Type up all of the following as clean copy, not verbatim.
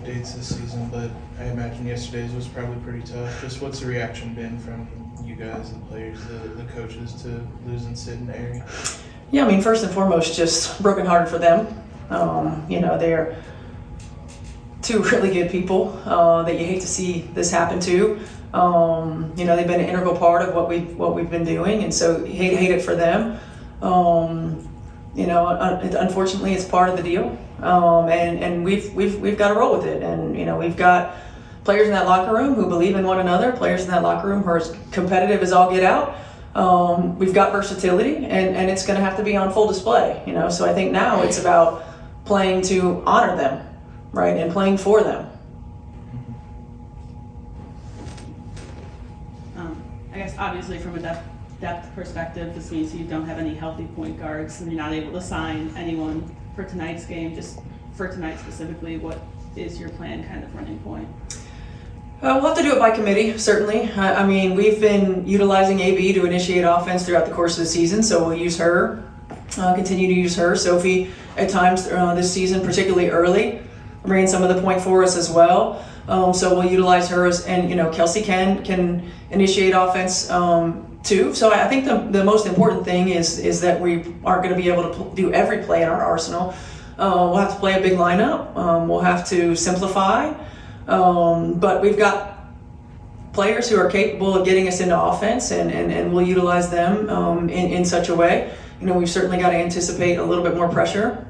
updates this season, but I imagine yesterday's was probably pretty tough. Just what's the reaction been from you guys, the players, the coaches to lose and sit in Aari? Yeah, I mean, first and foremost, just brokenhearted for them. They're two really good people that you hate to see this happen to. They've been an integral part of what we've been doing, and so hate it for them. Unfortunately, it's part of the deal, and we've got to roll with it. And we've got players in that locker room who believe in one another. Players in that locker room who are as competitive as all get out. We've got versatility, and it's going to have to be on full display. So I think now it's about playing to honor them, right, and playing for them. I guess obviously from a depth perspective, this means you don't have any healthy point guards and you're not able to sign anyone for tonight's game. Just for tonight specifically, what is your plan kind of running point? We'll have to do it by committee, certainly. I mean, we've been utilizing AB to initiate offense throughout the course of the season, so we'll use her, continue to use her. Sophie, at times this season, particularly early, ran some of the point for us as well. So we'll utilize her, and Kelsey can initiate offense too. So I think the most important thing is that we aren't going to be able to do every play in our arsenal. We'll have to play a big lineup. We'll have to simplify. But we've got players who are capable of getting us into offense, and we'll utilize them in such a way. We've certainly got to anticipate a little bit more pressure.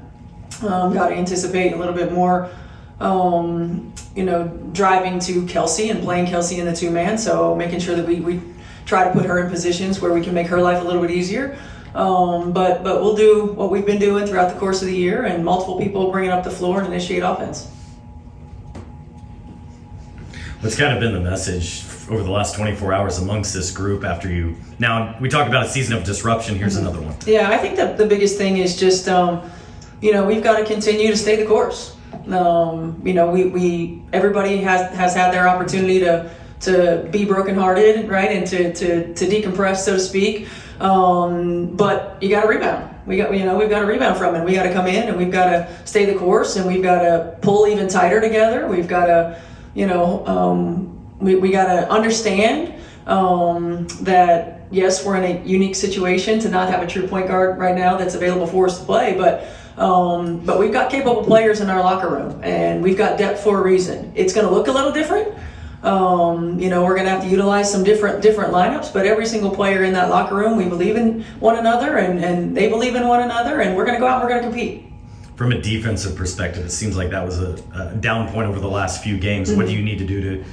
Got to anticipate a little bit more, driving to Kelsey and playing Kelsey in the two-man. So making sure that we try to put her in positions where we can make her life a little bit easier. But we'll do what we've been doing throughout the course of the year, and multiple people bringing up the floor and initiate offense. What's kind of been the message over the last 24 hours amongst this group after you? Now, we talked about a season of disruption. Here's another one. Yeah, I think that the biggest thing is just, we've got to continue to stay the course. Everybody has had their opportunity to be brokenhearted, right, and to decompress, so to speak. But you got to rebound. We've got to rebound from it. We got to come in and we've got to stay the course, and we've got to pull even tighter together. We've got to, we got to understand that yes, we're in a unique situation to not have a true point guard right now that's available for us to play, but we've got capable players in our locker room, and we've got depth for a reason. It's going to look a little different. We're going to have to utilize some different lineups, but every single player in that locker room, we believe in one another, and they believe in one another, and we're going to go out and we're going to compete. From a defensive perspective, it seems like that was a down point over the last few games. Mm-hmm. What do you need to do to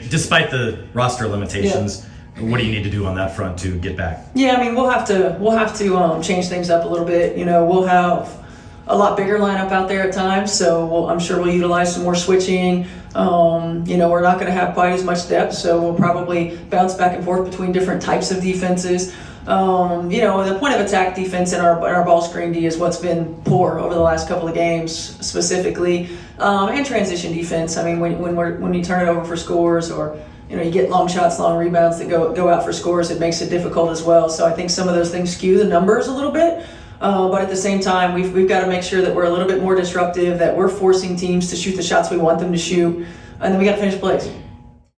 despite the roster limitations, what do you need to do on that front to get back? Yeah, I mean, we'll have to change things up a little bit. We'll have a lot bigger lineup out there at times, so I'm sure we'll utilize some more switching. We're not going to have quite as much depth, so we'll probably bounce back and forth between different types of defenses. The point of attack defense in our ball screen D is what's been poor over the last couple of games specifically, and transition defense. I mean, when you turn it over for scores, or you get long shots, long rebounds that go out for scores, it makes it difficult as well. So I think some of those things skew the numbers a little bit. But at the same time, we've got to make sure that we're a little bit more disruptive, that we're forcing teams to shoot the shots we want them to shoot, and then we got to finish plays.